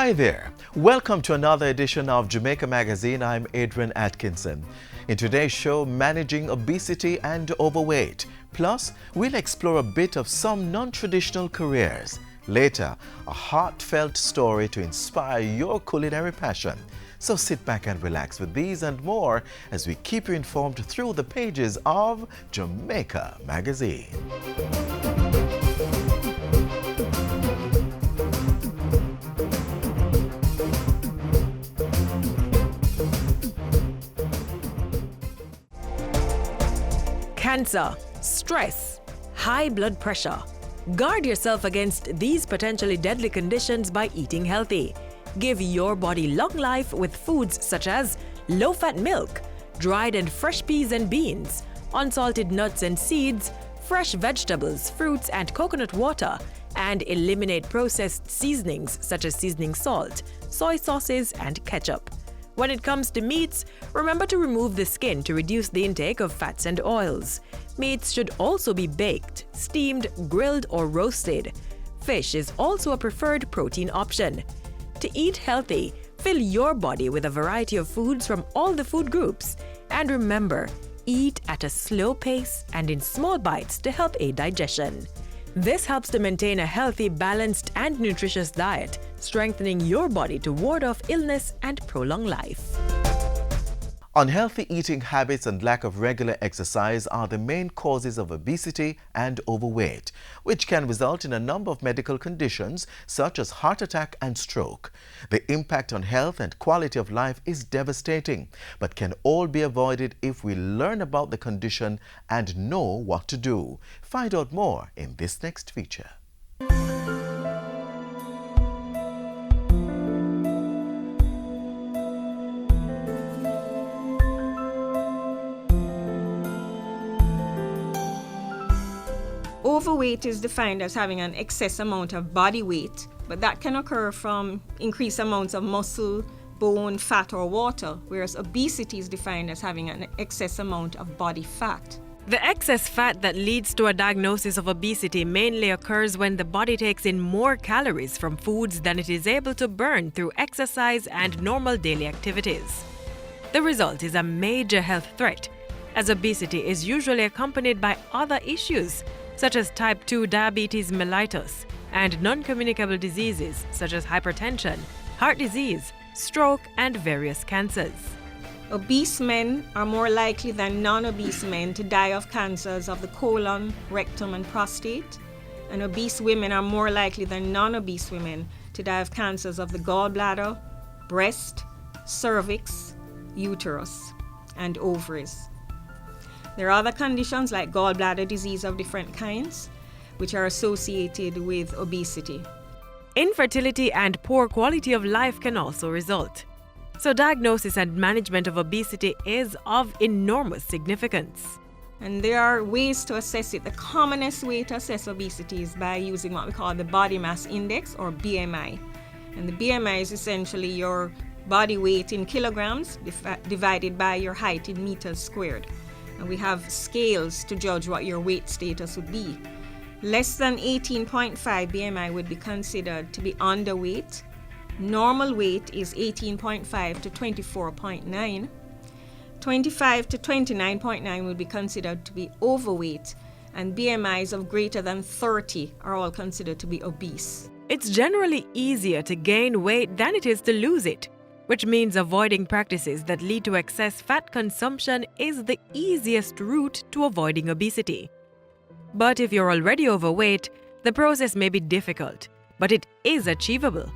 Hi there. Welcome to another edition of Jamaica Magazine. I'm Adrian Atkinson. In today's show, managing obesity and overweight. Plus, we'll explore a bit of some non-traditional careers. Later, a heartfelt story to inspire your culinary passion. So sit back and relax with these and more as we keep you informed through the pages of Jamaica Magazine. Cancer, stress, high blood pressure. Guard yourself against these potentially deadly conditions by eating healthy. Give your body long life with foods such as low-fat milk, dried and fresh peas and beans, unsalted nuts and seeds, fresh vegetables, fruits and coconut water, and eliminate processed seasonings such as seasoning salt, soy sauces and ketchup. When it comes to meats, remember to remove the skin to reduce the intake of fats and oils. Meats should also be baked, steamed, grilled or roasted. Fish is also a preferred protein option. To eat healthy, fill your body with a variety of foods from all the food groups. And remember, eat at a slow pace and in small bites to help aid digestion. This helps to maintain a healthy, balanced and nutritious diet, strengthening your body to ward off illness and prolong life. Unhealthy eating habits and lack of regular exercise are the main causes of obesity and overweight, which can result in a number of medical conditions such as heart attack and stroke. The impact on health and quality of life is devastating, but can all be avoided if we learn about the condition and know what to do. Find out more in this next feature. Overweight is defined as having an excess amount of body weight, but that can occur from increased amounts of muscle, bone, fat, or water, whereas obesity is defined as having an excess amount of body fat. The excess fat that leads to a diagnosis of obesity mainly occurs when the body takes in more calories from foods than it is able to burn through exercise and normal daily activities. The result is a major health threat, as obesity is usually accompanied by other issues such as type 2 diabetes mellitus and non-communicable diseases such as hypertension, heart disease, stroke, and various cancers. Obese men are more likely than non-obese men to die of cancers of the colon, rectum, and prostate, and obese women are more likely than non-obese women to die of cancers of the gallbladder, breast, cervix, uterus, and ovaries. There are other conditions like gallbladder disease of different kinds, which are associated with obesity. Infertility and poor quality of life can also result. So diagnosis and management of obesity is of enormous significance. And there are ways to assess it. The commonest way to assess obesity is by using what we call the body mass index, or BMI. And the BMI is essentially your body weight in kilograms divided by your height in meters squared. And we have scales to judge what your weight status would be. Less than 18.5 BMI would be considered to be underweight. Normal weight is 18.5 to 24.9. 25 to 29.9 would be considered to be overweight, and BMIs of greater than 30 are all considered to be obese. It's generally easier to gain weight than it is to lose it, which means avoiding practices that lead to excess fat consumption is the easiest route to avoiding obesity. But if you're already overweight, the process may be difficult, but it is achievable.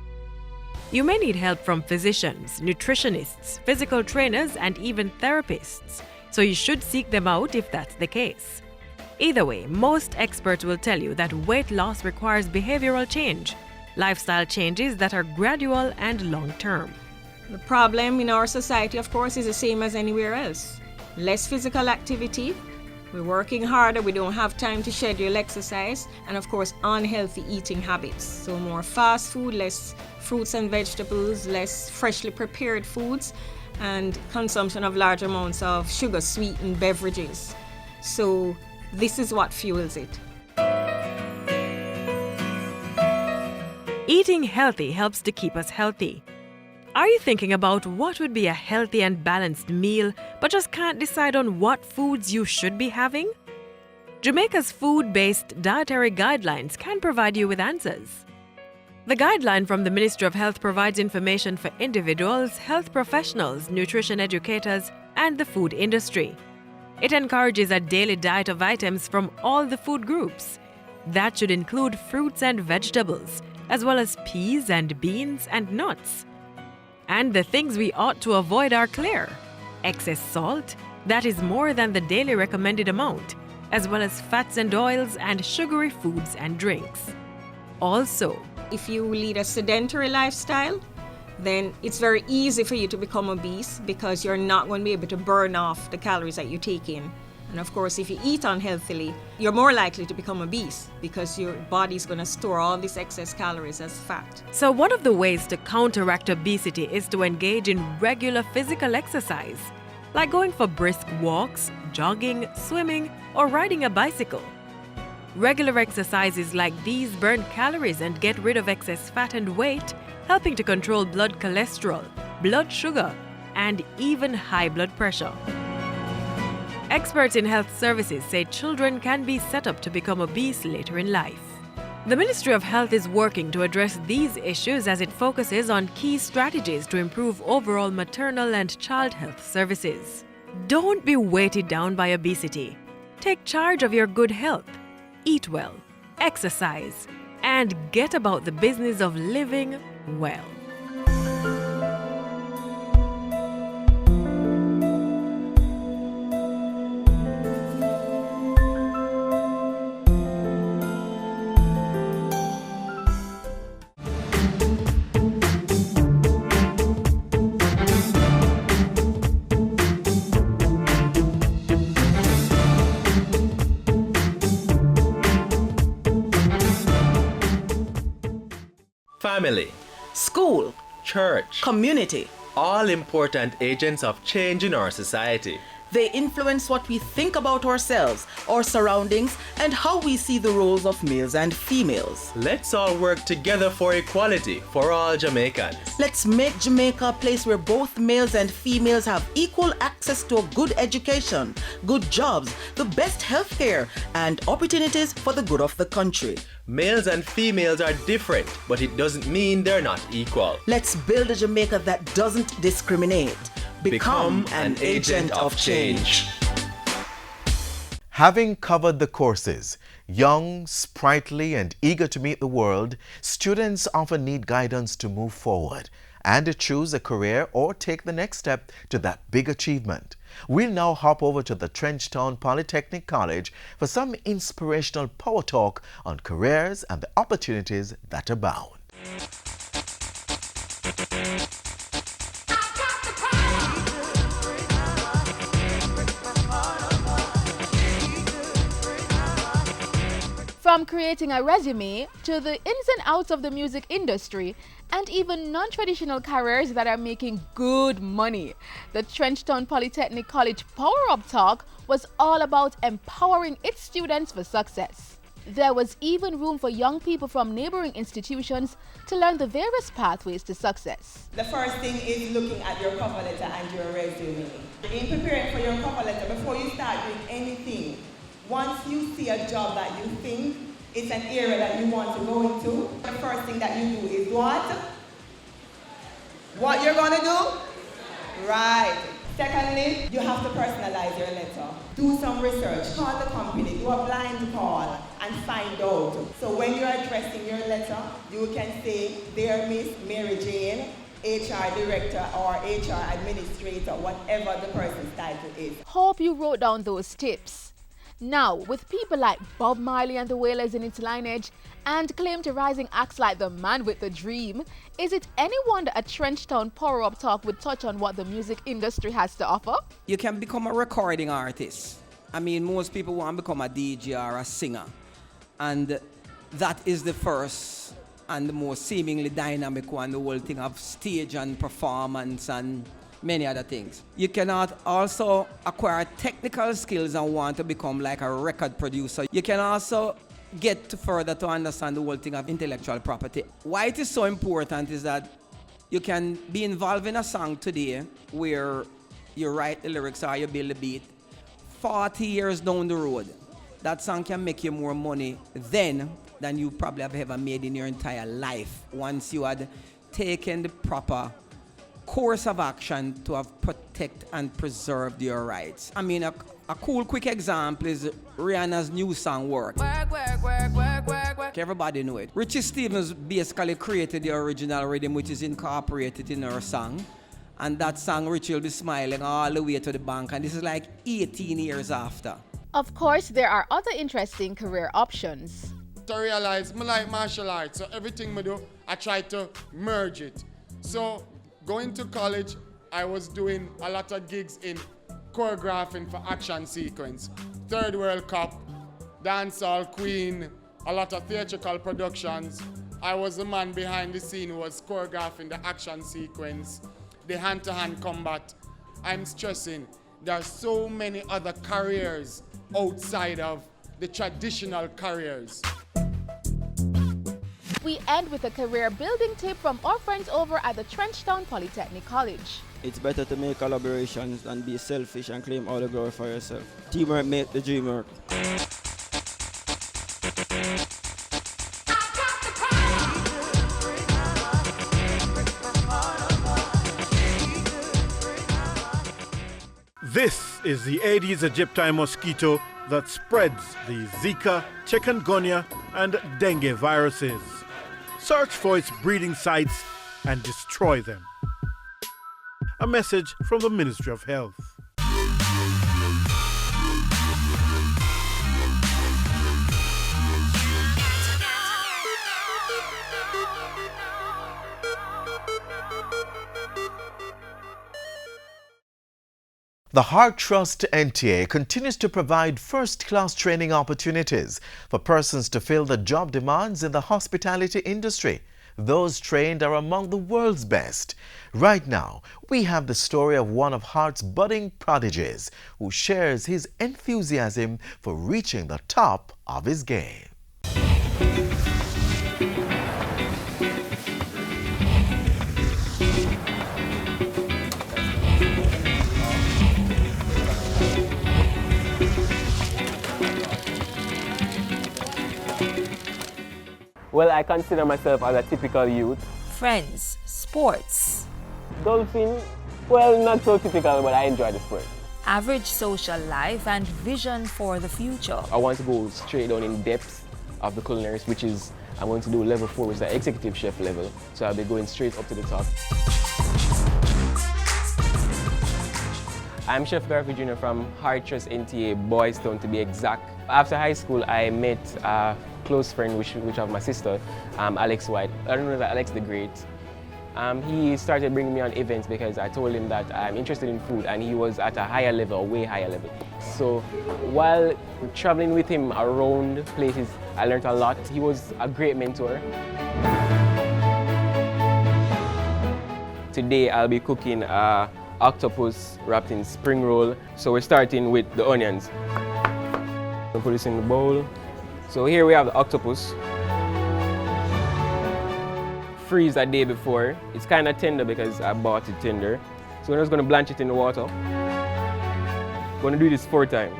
You may need help from physicians, nutritionists, physical trainers, and even therapists, so you should seek them out if that's the case. Either way, most experts will tell you that weight loss requires behavioral change, lifestyle changes that are gradual and long-term. The problem in our society, of course, is the same as anywhere else. Less physical activity, we're working harder, we don't have time to schedule exercise, and of course, unhealthy eating habits. So more fast food, less fruits and vegetables, less freshly prepared foods, and consumption of large amounts of sugar-sweetened beverages. So this is what fuels it. Eating healthy helps to keep us healthy. Are you thinking about what would be a healthy and balanced meal, but just can't decide on what foods you should be having? Jamaica's food-based dietary guidelines can provide you with answers. The guideline from the Ministry of Health provides information for individuals, health professionals, nutrition educators, and the food industry. It encourages a daily diet of items from all the food groups. That should include fruits and vegetables, as well as peas and beans and nuts. And the things we ought to avoid are clear: excess salt, that is more than the daily recommended amount, as well as fats and oils and sugary foods and drinks. Also, if you lead a sedentary lifestyle, then it's very easy for you to become obese because you're not going to be able to burn off the calories that you take in. And of course, if you eat unhealthily, you're more likely to become obese because your body's going to store all these excess calories as fat. So one of the ways to counteract obesity is to engage in regular physical exercise, like going for brisk walks, jogging, swimming, or riding a bicycle. Regular exercises like these burn calories and get rid of excess fat and weight, helping to control blood cholesterol, blood sugar, and even high blood pressure. Experts in health services say children can be set up to become obese later in life. The Ministry of Health is working to address these issues as it focuses on key strategies to improve overall maternal and child health services. Don't be weighted down by obesity. Take charge of your good health. Eat well, exercise, and get about the business of living well. Family, School, church, community. all important agents of change in our society. They influence what we think about ourselves, our surroundings, and how we see the roles of males and females. Let's all work together for equality for all Jamaicans. Let's make Jamaica a place where both males and females have equal access to a good education, good jobs, the best healthcare, and opportunities for the good of the country. Males and females are different, but it doesn't mean they're not equal. Let's build a Jamaica that doesn't discriminate. Become an agent of change. Having covered the courses, young, sprightly, and eager to meet the world, students often need guidance to move forward and to choose a career or take the next step to that big achievement. We'll now hop over to the Trenchtown Polytechnic College for some inspirational power talk on careers and the opportunities that abound. From creating a resume to the ins and outs of the music industry and even non-traditional careers that are making good money, the Trenchtown Polytechnic College Power Up Talk was all about empowering its students for success. There was even room for young people from neighboring institutions to learn the various pathways to success. The first thing is looking at your cover letter and your resume. In preparing for your cover letter, before you start doing anything, once you see a job that you think it's an area that you want to go into, the first thing that you do is what? What you're gonna do? Right. Secondly, you have to personalize your letter. Do some research, call the company, do a blind call, and find out. So when you're addressing your letter, you can say, "Dear Miss Mary Jane, HR Director or HR Administrator," whatever the person's title is. Hope you wrote down those tips. Now, with people like Bob Marley and the Wailers in its lineage and claim to rising acts like the Man with the Dream, is it any wonder a Trenchtown Power Up Talk would touch on what the music industry has to offer? You can become a recording artist. I mean, most people want to become a DJ or a singer. And that is the first and the most seemingly dynamic one, the whole thing of stage and performance and many other things. You cannot also acquire technical skills and want to become like a record producer. You can also get further to understand the whole thing of intellectual property. Why it is so important is that you can be involved in a song today where you write the lyrics or you build the beat. 40 years down the road, that song can make you more money then than you probably have ever made in your entire life once you had taken the proper course of action to have protect and preserved your rights. I mean, a cool, quick example is Rihanna's new song, Work. Work. Everybody know it. Richie Stephens basically created the original rhythm, which is incorporated in her song. And that song, Richie will be smiling all the way to the bank. And this is like 18 years after. Of course, there are other interesting career options. To realize, I like martial arts, so everything I do, I try to merge it. So, going to college, I was doing a lot of gigs in choreographing for action sequence. Third World Cup, dancehall queen, a lot of theatrical productions. I was the man behind the scene who was choreographing the action sequence, the hand-to-hand combat. I'm stressing, there are so many other careers outside of the traditional careers. We end with a career building tip from our friends over at the Trenchtown Polytechnic College. It's better to make collaborations than be selfish and claim all the glory for yourself. Teamwork make the dream work. This is the Aedes aegypti mosquito that spreads the Zika, chikungunya, and dengue viruses. Search for its breeding sites and destroy them. A message from the Ministry of Health. The Heart Trust NTA continues to provide first-class training opportunities for persons to fill the job demands in the hospitality industry. Those trained are among the world's best. Right now, we have the story of one of Heart's budding prodigies who shares his enthusiasm for reaching the top of his game. Well, I consider myself as a typical youth. Friends, sports. Dolphin, well, not so typical, but I enjoy the sport. Average social life and vision for the future. I want to go straight down in depth of the culinary, which is, I'm going to do level 4, which is the executive chef level. So I'll be going straight up to the top. I'm Chef Garfield Jr. from Heart Trust NTA, Boys Town to be exact. After high school, I met a close friend, which of my sister, Alex White. I don't know that Alex the Great. He started bringing me on events because I told him that I'm interested in food, and he was at a higher level, way higher level. So while traveling with him around places, I learned a lot. He was a great mentor. Today I'll be cooking octopus wrapped in spring roll. So we're starting with the onions. I'll put this in the bowl. So here we have the octopus. Freeze a day before. It's kind of tender because I bought it tender. So we're just going to blanch it in the water. Going to do this 4 times.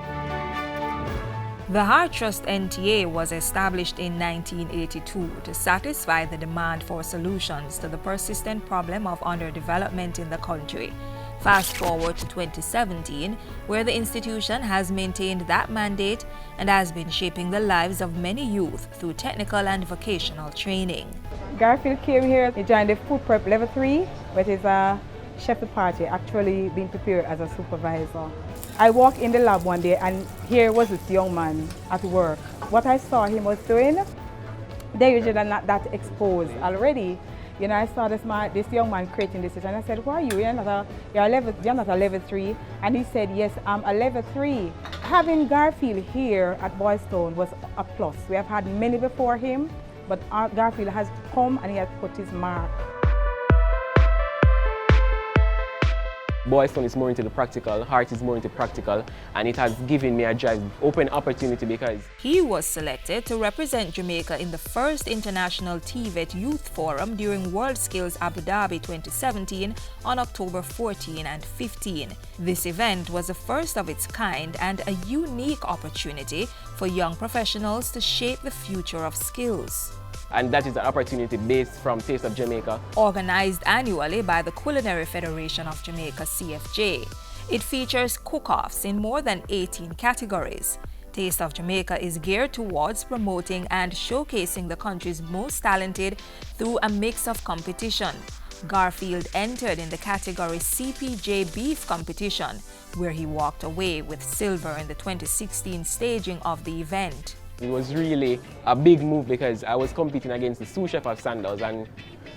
The Heart Trust NTA was established in 1982 to satisfy the demand for solutions to the persistent problem of underdevelopment in the country. Fast forward to 2017, where the institution has maintained that mandate and has been shaping the lives of many youth through technical and vocational training. Garfield came here, he joined the food prep level 3, which is a chef de partie, actually being prepared as a supervisor. I walked in the lab one day and here was this young man at work. What I saw him was doing, they usually are not that exposed already. You know, I saw this young man creating this, and I said, "Who are you? You're not a level 3." And he said, "Yes, I'm a level 3." Having Garfield here at Boys Town was a plus. We have had many before him, but Garfield has come and he has put his mark. Boyston is more into the practical, Hart is more into practical, and it has given me a drive, open opportunity because he was selected to represent Jamaica in the first International TVET Youth Forum during World Skills Abu Dhabi 2017 on October 14 and 15. This event was the first of its kind and a unique opportunity for young professionals to shape the future of skills. And that is an opportunity based from Taste of Jamaica. Organized annually by the Culinary Federation of Jamaica, CFJ. It features cook-offs in more than 18 categories. Taste of Jamaica is geared towards promoting and showcasing the country's most talented through a mix of competition. Garfield entered in the category CPJ Beef Competition, where he walked away with silver in the 2016 staging of the event. It was really a big move because I was competing against the sous chef of Sandals, and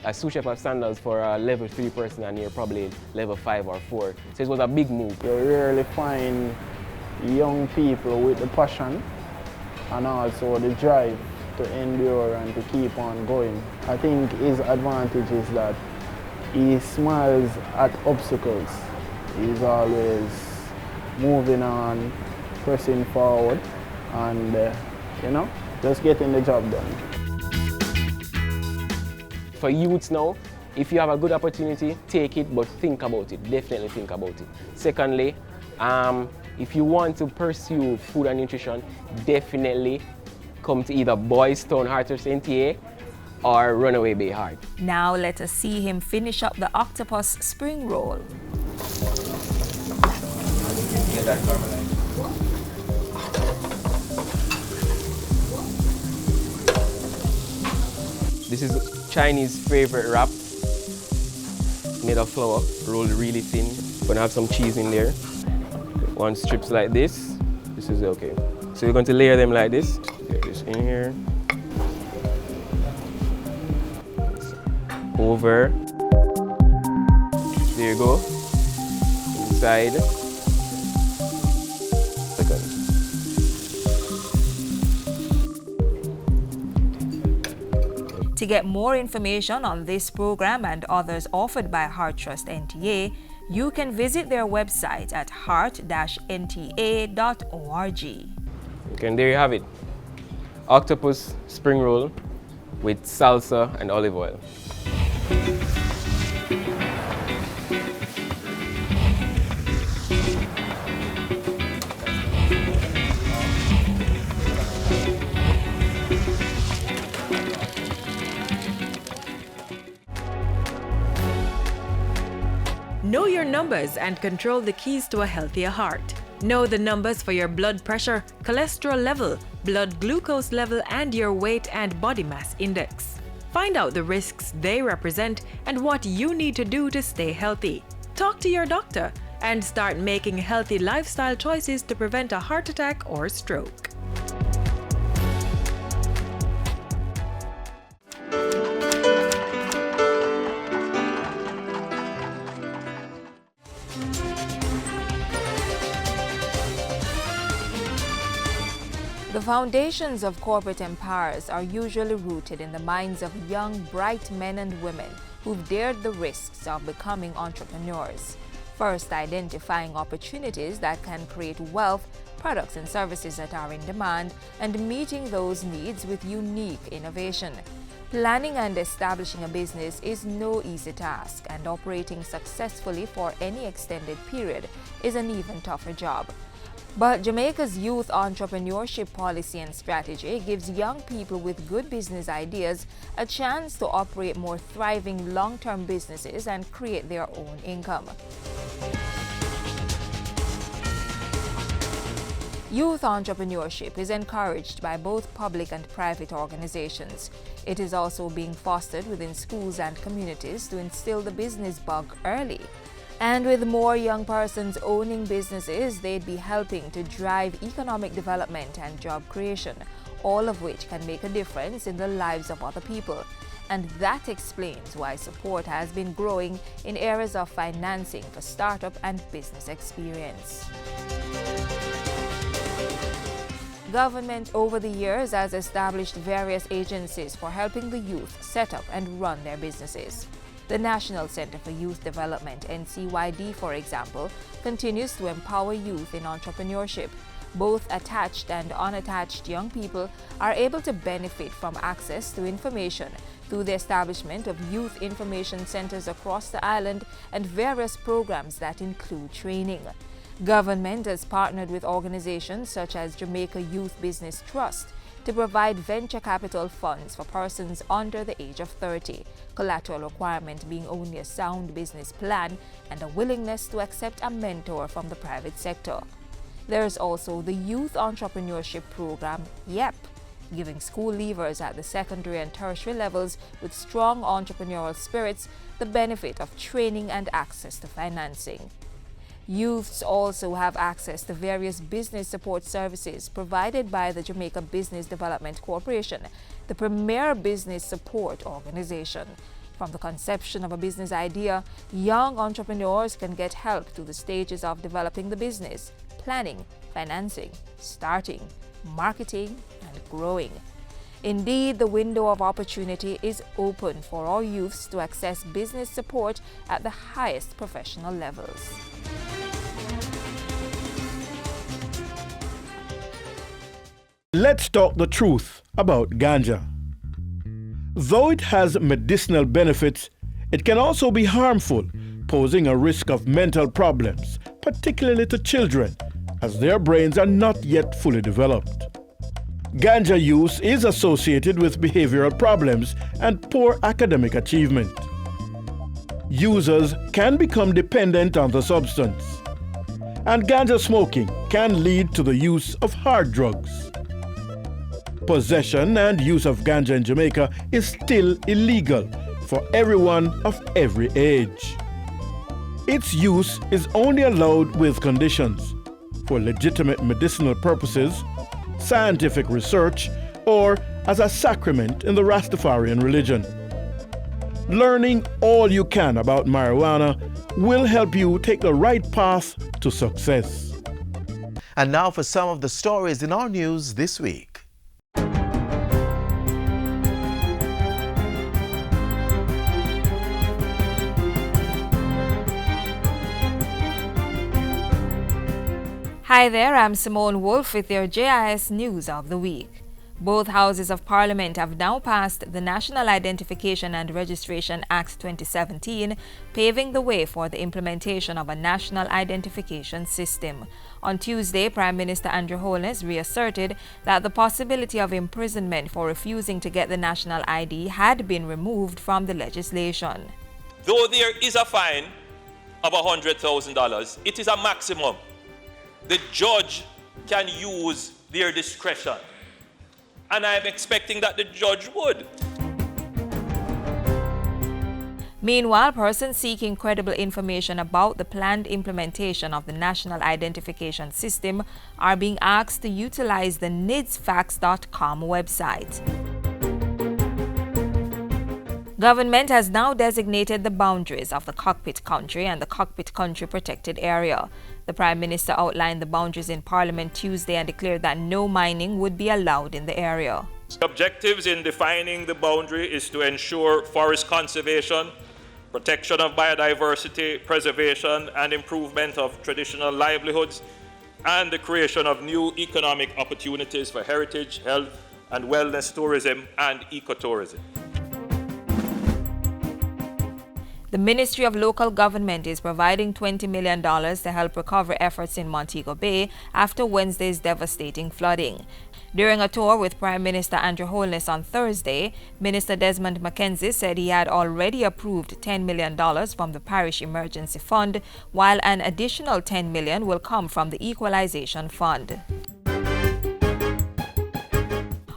a sous chef of Sandals for a level 3 person, and you're probably level 5 or 4. So it was a big move. You rarely find young people with the passion and also the drive to endure and to keep on going. I think his advantage is that he smiles at obstacles. He's always moving on, pressing forward, and just getting the job done. For youths now, if you have a good opportunity, take it, but think about it. Definitely think about it. Secondly, if you want to pursue food and nutrition, definitely come to either Boystown Harters NTA or Runaway Bay Hart. Now let us see him finish up the octopus spring roll. Get that caramelized. This is Chinese favorite wrap, made of flour, rolled really thin. Gonna have some cheese in there. One strips like this. This is okay. So you're going to layer them like this. Get this in here. Over. There you go. Inside. Second. To get more information on this program and others offered by Heart Trust NTA, you can visit their website at heart-nta.org. Okay, and there you have it. Octopus spring roll with salsa and olive oil. Know your numbers and control the keys to a healthier heart. Know the numbers for your blood pressure, cholesterol level, blood glucose level, and your weight and body mass index. Find out the risks they represent and what you need to do to stay healthy. Talk to your doctor and start making healthy lifestyle choices to prevent a heart attack or stroke. The foundations of corporate empires are usually rooted in the minds of young, bright men and women who've dared the risks of becoming entrepreneurs. First, identifying opportunities that can create wealth, products and services that are in demand, and meeting those needs with unique innovation. Planning and establishing a business is no easy task, and operating successfully for any extended period is an even tougher job. But Jamaica's youth entrepreneurship policy and strategy gives young people with good business ideas a chance to operate more thriving long-term businesses and create their own income. Youth entrepreneurship is encouraged by both public and private organizations. It is also being fostered within schools and communities to instill the business bug early. And with more young persons owning businesses, they'd be helping to drive economic development and job creation, all of which can make a difference in the lives of other people. And that explains why support has been growing in areas of financing for startup and business experience. Government over the years has established various agencies for helping the youth set up and run their businesses. The National Center for Youth Development, NCYD, for example, continues to empower youth in entrepreneurship. Both attached and unattached young people are able to benefit from access to information through the establishment of youth information centers across the island and various programs that include training. Government has partnered with organizations such as Jamaica Youth Business Trust to provide venture capital funds for persons under the age of 30, collateral requirement being only a sound business plan and a willingness to accept a mentor from the private sector. There is also the Youth Entrepreneurship Program, YEP, giving school leavers at the secondary and tertiary levels with strong entrepreneurial spirits the benefit of training and access to financing. Youths also have access to various business support services provided by the Jamaica Business Development Corporation, the premier business support organization. From the conception of a business idea, young entrepreneurs can get help through the stages of developing the business, planning, financing, starting, marketing, and growing. Indeed, the window of opportunity is open for all youths to access business support at the highest professional levels. Let's talk the truth about ganja. Though it has medicinal benefits, it can also be harmful, posing a risk of mental problems, particularly to children, as their brains are not yet fully developed. Ganja use is associated with behavioral problems and poor academic achievement. Users can become dependent on the substance, and ganja smoking can lead to the use of hard drugs. Possession and use of ganja in Jamaica is still illegal for everyone of every age. Its use is only allowed with conditions: for legitimate medicinal purposes, scientific research, or as a sacrament in the Rastafarian religion. Learning all you can about marijuana will help you take the right path to success. And now for some of the stories in our news this week. Hi there, I'm Simone Wolf with your JIS News of the Week. Both houses of Parliament have now passed the National Identification and Registration Act 2017, paving the way for the implementation of a national identification system. On Tuesday, Prime Minister Andrew Holness reasserted that the possibility of imprisonment for refusing to get the national ID had been removed from the legislation. Though there is a fine of $100,000, it is a maximum. The judge can use their discretion, and I'm expecting that the judge would. Meanwhile, persons seeking credible information about the planned implementation of the National Identification System are being asked to utilize the nidsfacts.com website. Government has now designated the boundaries of the cockpit country and the cockpit country protected area. The Prime Minister outlined the boundaries in Parliament Tuesday and declared that no mining would be allowed in the area. The objectives in defining the boundary is to ensure forest conservation, protection of biodiversity, preservation and improvement of traditional livelihoods, and the creation of new economic opportunities for heritage, health and wellness tourism and ecotourism. The Ministry of Local Government is providing $20 million to help recover efforts in Montego Bay after Wednesday's devastating flooding. During a tour with Prime Minister Andrew Holness on Thursday, Minister Desmond McKenzie said he had already approved $10 million from the Parish Emergency Fund, while an additional $10 million will come from the Equalization Fund.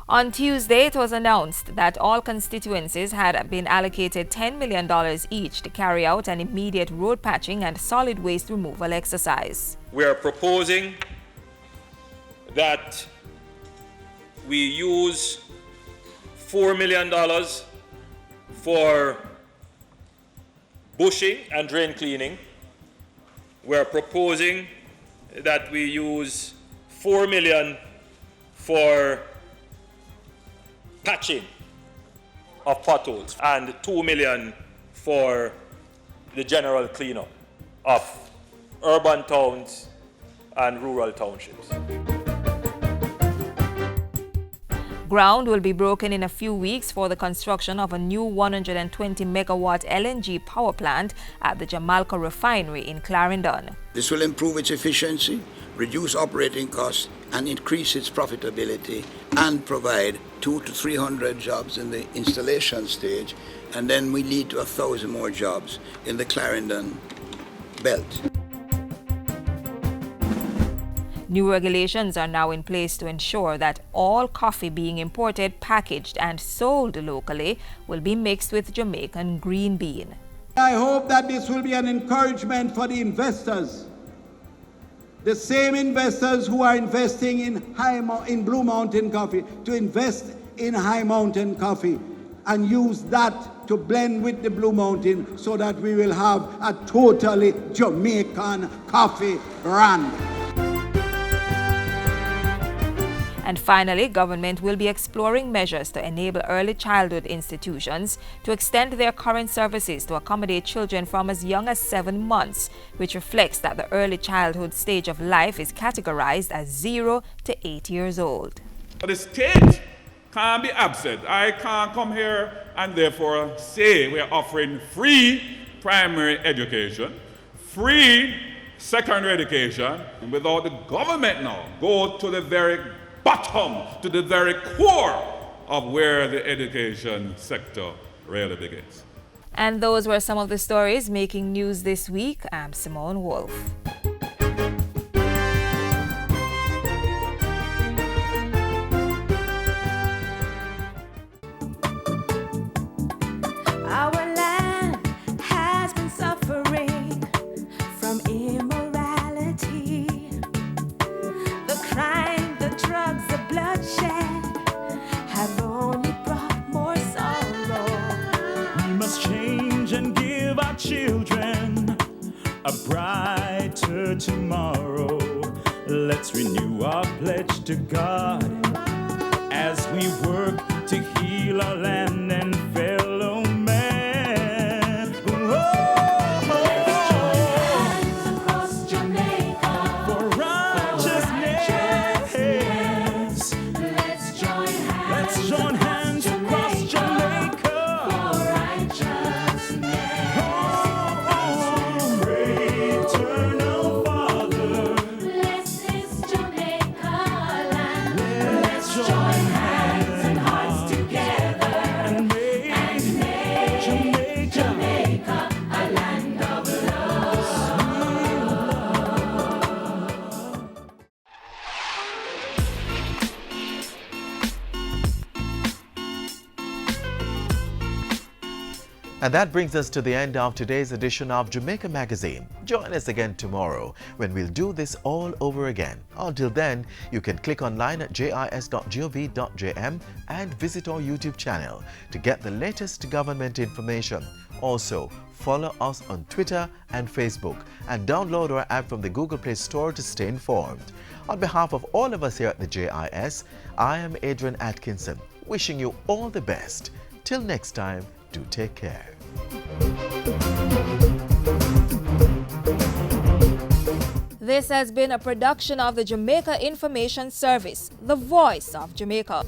On Tuesday, it was announced that all constituencies had been allocated $10 million each to carry out an immediate road patching and solid waste removal exercise. We are proposing that we use $4 million for bushing and drain cleaning. We are proposing that we use $4 million for patching of potholes and $2 million for the general cleanup of urban towns and rural townships. Ground will be broken in a few weeks for the construction of a new 120 megawatt LNG power plant at the Jamaica refinery in Clarendon. This will improve its efficiency, reduce operating costs, and increase its profitability, and provide 200 to 300 jobs in the installation stage, and then we lead to 1,000 more jobs in the Clarendon belt. New regulations are now in place to ensure that all coffee being imported, packaged and sold locally will be mixed with Jamaican green bean. I hope that this will be an encouragement for the investors. The same investors who are investing in Blue Mountain Coffee to invest in High Mountain Coffee and use that to blend with the Blue Mountain so that we will have a totally Jamaican coffee brand. And finally, government will be exploring measures to enable early childhood institutions to extend their current services to accommodate children from as young as 7 months, which reflects that the early childhood stage of life is categorized as 0 to 8 years old. The state can't be absent. I can't come here and therefore say we are offering free primary education, free secondary education, and without the government now go to the very bottom, to the very core of where the education sector really begins. And those were some of the stories making news this week. I'm Simone Wolf. Our land has been suffering from immorality. The crime, the drugs, the bloodshed have only brought more sorrow. We must change and give our children a brighter tomorrow. Let's renew our pledge to God as we work to heal our land and fellow man. Let's join hands across Jamaica for righteousness. Let's join hands. Let's join hands across Jamaica for righteousness. Oh, pray, eternal Father. Bless this Jamaica land. Let's join hands and hearts together and make Jamaica a land of love. And that brings us to the end of today's edition of Jamaica Magazine. Join us again tomorrow when we'll do this all over again. Until then, you can click online at jis.gov.jm and visit our YouTube channel to get the latest government information. Also, follow us on Twitter and Facebook and download our app from the Google Play Store to stay informed. On behalf of all of us here at the JIS, I am Adrian Atkinson, wishing you all the best. Till next time, do take care. This has been a production of the Jamaica Information Service, the voice of Jamaica.